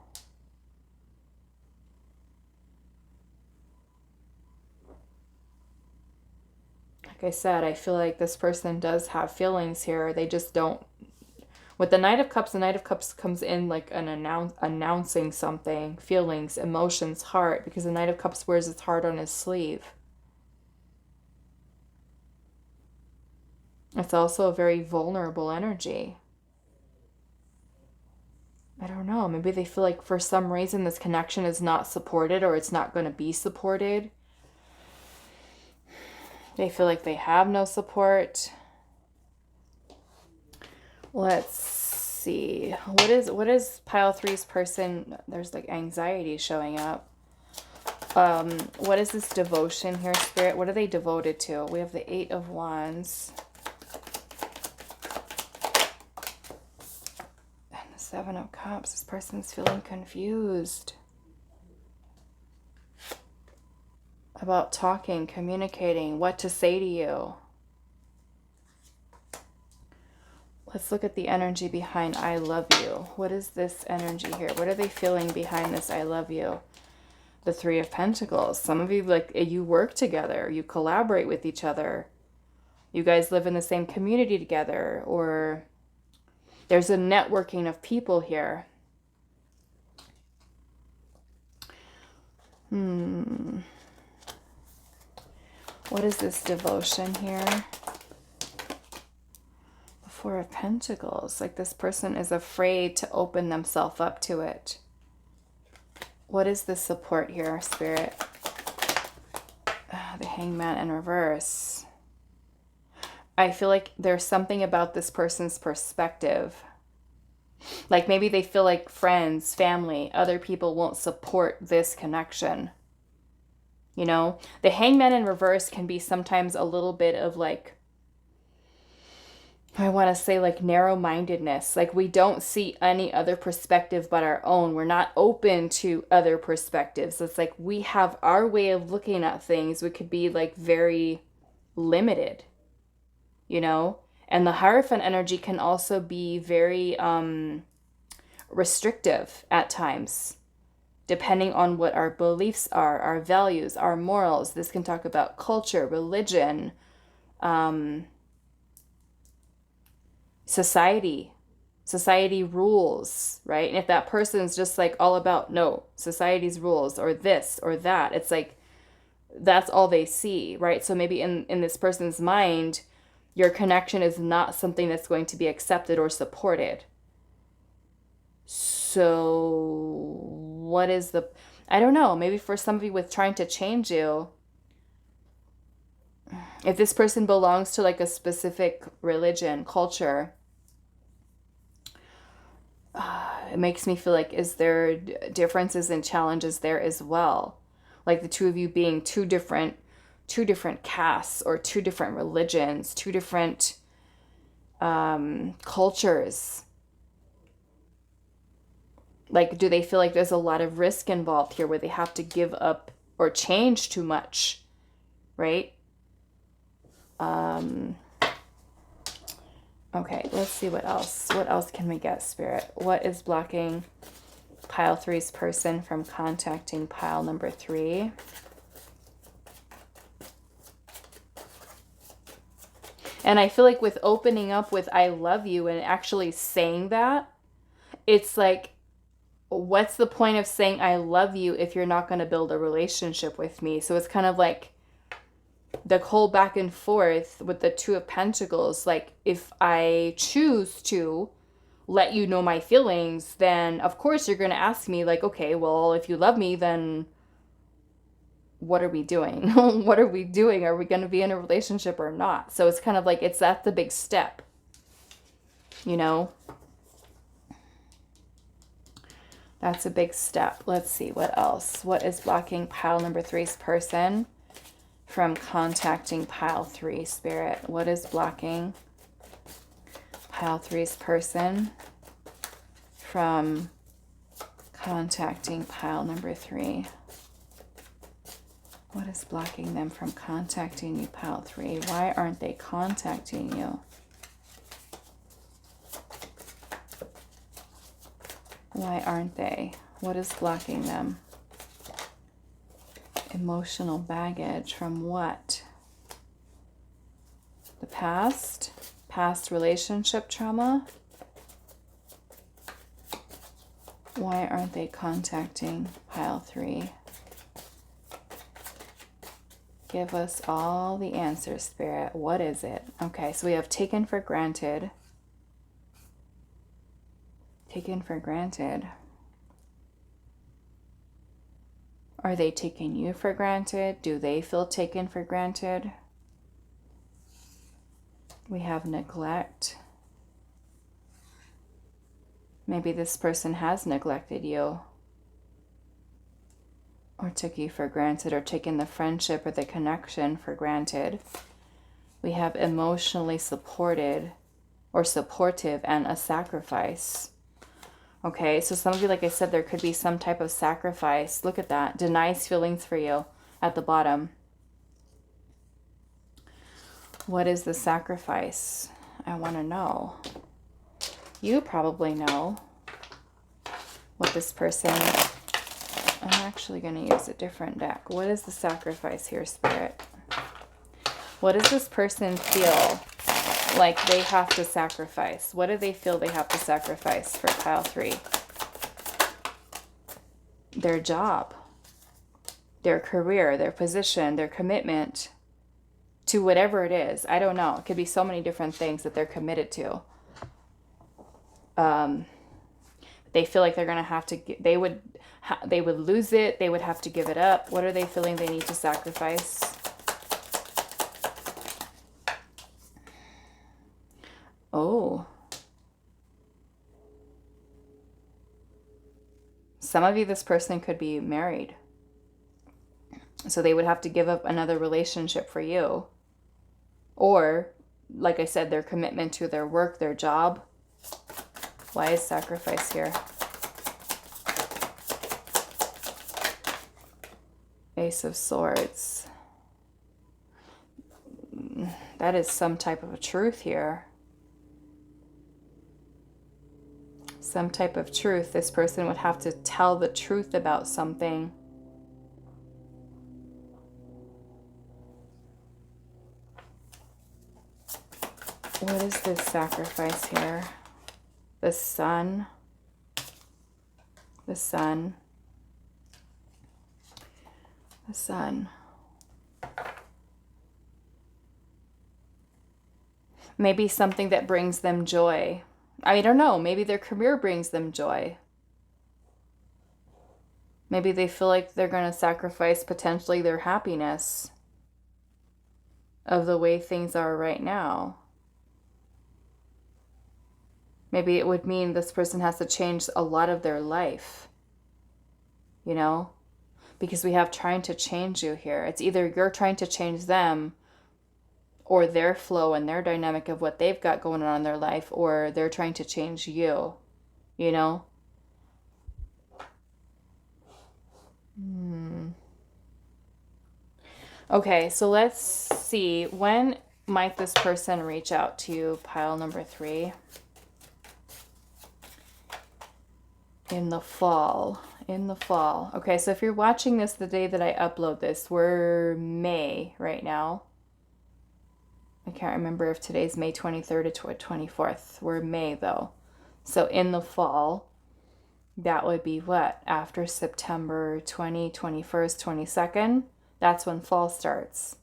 Like I said, I feel like this person does have feelings here. They just don't, With the Knight of Cups comes in like an announcing something, feelings, emotions, heart, because the Knight of Cups wears his heart on his sleeve. It's also a very vulnerable energy. I don't know, maybe they feel like for some reason this connection is not supported, or it's not going to be supported. They feel like they have no support. Let's see. What is pile three's person? There's like anxiety showing up. What is this devotion here, Spirit? What are they devoted to? We have the Eight of Wands. And the Seven of Cups. This person's feeling confused about talking, communicating, what to say to you. Let's look at the energy behind I love you. What is this energy here? What are they feeling behind this I love you? The Three of Pentacles. Some of you, like, you work together. You collaborate with each other. You guys live in the same community together. Or there's a networking of people here. What is this devotion here? Four of Pentacles. Like this person is afraid to open themselves up to it. What is the support here, Spirit? The Hangman in reverse. I feel like there's something about this person's perspective. Like maybe they feel like friends, family, other people won't support this connection. You know, the Hangman in reverse can be sometimes a little bit of like, I want to say like narrow-mindedness. Like we don't see any other perspective but our own. We're not open to other perspectives. It's like we have our way of looking at things. We could be like very limited, you know? And the Hierophant energy can also be very restrictive at times, depending on what our beliefs are, our values, our morals. This can talk about culture, religion, society rules, right? And if that person's just like all about, no, society's rules or this or that, it's like, that's all they see, right? So maybe in this person's mind, your connection is not something that's going to be accepted or supported. So what is the, I don't know, maybe for somebody with trying to change you, if this person belongs to like a specific religion, culture, it makes me feel like, is there differences and challenges there as well? Like the two of you being two different castes or two different religions, two different cultures. Like, do they feel like there's a lot of risk involved here where they have to give up or change too much, right? Okay, let's see what else. What else can we get, Spirit? What is blocking pile three's person from contacting pile number 3? And I feel like with opening up with I love you and actually saying that, it's like, what's the point of saying I love you if you're not going to build a relationship with me? So it's kind of like the whole back and forth with the Two of Pentacles. Like, if I choose to let you know my feelings, then of course you're going to ask me like, okay, well, if you love me, then what are we doing? What are we doing? Are we going to be in a relationship or not? So it's kind of like, that's the big step, you know? That's a big step. Let's see what else. What is blocking pile number 3's person from contacting pile 3, Spirit? What is blocking pile 3's person from contacting pile number 3? What is blocking them from contacting you, pile 3? Why aren't they contacting you? Why aren't they? What is blocking them? Emotional baggage from what? The past? Past relationship trauma? Why aren't they contacting pile 3? Give us all the answers, Spirit. What is it? Okay, so we have taken for granted. Taken for granted. Are they taking you for granted? Do they feel taken for granted? We have neglect. Maybe this person has neglected you, or took you for granted, or taken the friendship or the connection for granted. We have emotionally supported or supportive and a sacrifice. Okay, so some of you, like I said, there could be some type of sacrifice. Look at that. Denies feelings for you at the bottom. What is the sacrifice? I want to know. You probably know what this person... I'm actually going to use a different deck. What is the sacrifice here, Spirit? What does this person feel like they have to sacrifice? What do they feel they have to sacrifice for pile 3? Their job, their career, their position, their commitment to whatever it is. I don't know. It could be so many different things that they're committed to. They feel like they're going to have to, they would lose it. They would have to give it up. What are they feeling they need to sacrifice? Oh. Some of you, this person could be married. So they would have to give up another relationship for you. Or, like I said, their commitment to their work, their job. Why is sacrifice here? Ace of Swords. That is some type of a truth here. Some type of truth. This person would have to tell the truth about something. What is this sacrifice here? The Sun. The Sun. The Sun. Maybe something that brings them joy. I don't know. Maybe their career brings them joy. Maybe they feel like they're going to sacrifice potentially their happiness of the way things are right now. Maybe it would mean this person has to change a lot of their life, you know, because we have trying to change you here. It's either you're trying to change them or their flow and their dynamic of what they've got going on in their life, or they're trying to change you, you know. Okay, so let's see. When might this person reach out to you, pile number 3? In the fall. In the fall. Okay, so if you're watching this the day that I upload this, we're May right now. I can't remember if today's May 23rd or 24th. We're May though. So in the fall, that would be what? After September 20, 21st, 22nd? That's when fall starts.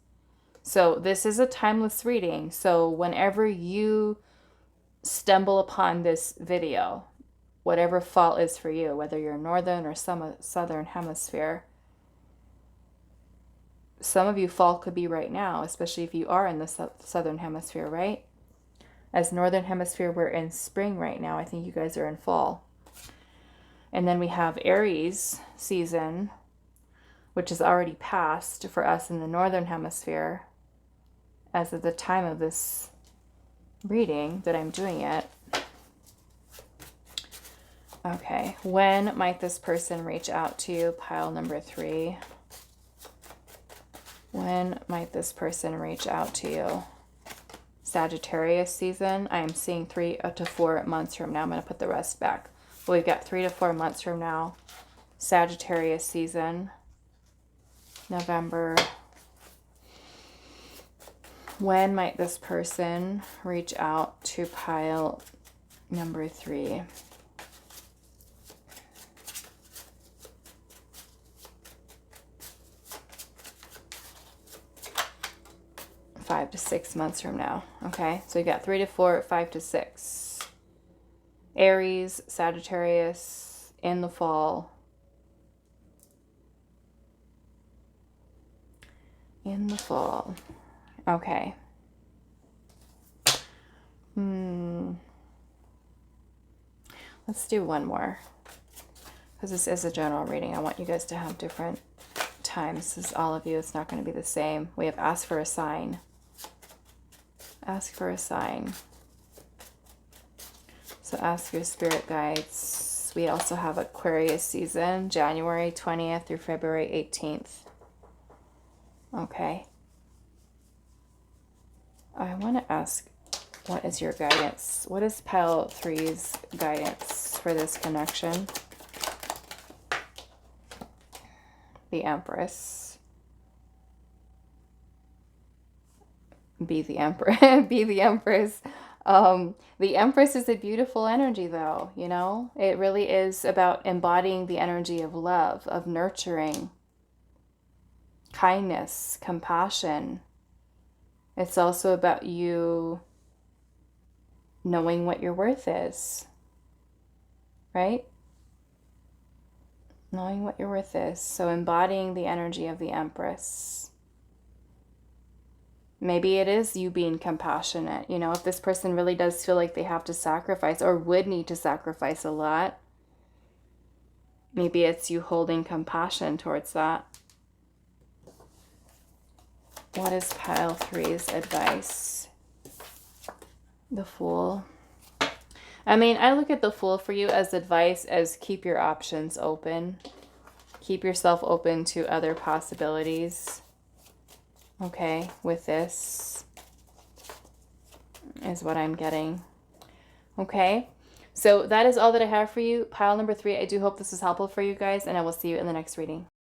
So this is a timeless reading. So whenever you stumble upon this video, whatever fall is for you, whether you're northern or southern hemisphere. Some of you fall could be right now, especially if you are in the southern hemisphere, right? As northern hemisphere, we're in spring right now. I think you guys are in fall. And then we have Aries season, which is already passed for us in the northern hemisphere as of the time of this reading that I'm doing it. Okay, when might this person reach out to you? Pile number 3. When might this person reach out to you? Sagittarius season. I am seeing 3 to 4 months from now. I'm going to put the rest back. Well, we've got 3 to 4 months from now. Sagittarius season. November. When might this person reach out to pile number 3? 5 to 6 months from now. Okay, so you got 3 to 4, 5 to 6. Aries, Sagittarius, in the fall. In the fall. Okay. Let's do one more. Because this is a general reading. I want you guys to have different times. This is all of you. It's not going to be the same. We have ask for a sign. Ask for a sign. So ask your spirit guides. We also have Aquarius season, January 20th through February 18th. Okay. I want to ask, what is your guidance? What is pile 3's guidance for this connection? The Empress. Be the Empress. Be the Empress. The Empress is a beautiful energy, though, you know? It really is about embodying the energy of love, of nurturing, kindness, compassion. It's also about you knowing what your worth is, right? Knowing what your worth is. So embodying the energy of the Empress. Maybe it is you being compassionate. You know, if this person really does feel like they have to sacrifice or would need to sacrifice a lot, maybe it's you holding compassion towards that. What is pile 3's advice? The Fool. I mean, I look at the Fool for you as advice as keep your options open. Keep yourself open to other possibilities. Okay, with this is what I'm getting. Okay, so that is all that I have for you. Pile number 3, I do hope this is helpful for you guys, and I will see you in the next reading.